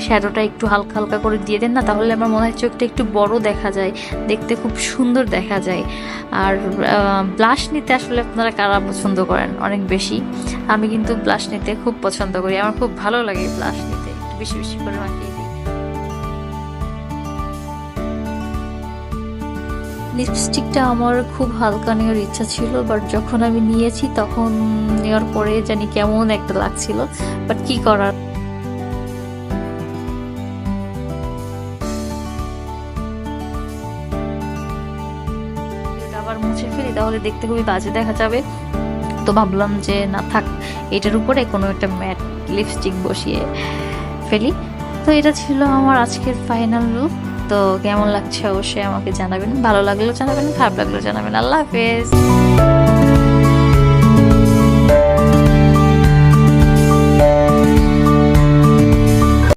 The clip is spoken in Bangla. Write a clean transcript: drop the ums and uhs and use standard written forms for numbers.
শ্যাডোটা একটু হালকা হালকা করে দিয়ে দেন না, তাহলে আমার মনে হয় চোখটা একটু বড় দেখা যায়, দেখতে খুব সুন্দর দেখা যায়। আর ব্লাশ নিতে আসলে আপনারা কারা পছন্দ করেন অনেক বেশি? আমি কিন্তু ব্লাশ নিতে খুব পছন্দ করি, আমার খুব ভালো লাগে ব্লাশ নিতে, একটু বেশি বেশি করে মাখিয়ে দিই। লিপস্টিকটা আমার খুব হালকা নেওয়ার ইচ্ছা ছিল, বাট যখন আমি নিয়েছি তখন নেওয়ার পরে জানি কেমন একটা লাগছিল, বাট কি করার। আবার মুছে ফেলি তাহলে দেখতে খুবই বাজে দেখা যাবে, তো ভাবলাম যে না থাক, এটার উপরে কোনো একটা ম্যাট লিপস্টিক বসিয়ে ফেলি। তো এটা ছিল আমার আজকের ফাইনাল লুক। তো কেমন লাগছে অবশ্যই আমাকে জানাবেন, ভালো লাগলেও জানাবেন, খারাপ লাগলেও জানাবেন। আল্লাহ হাফেজ।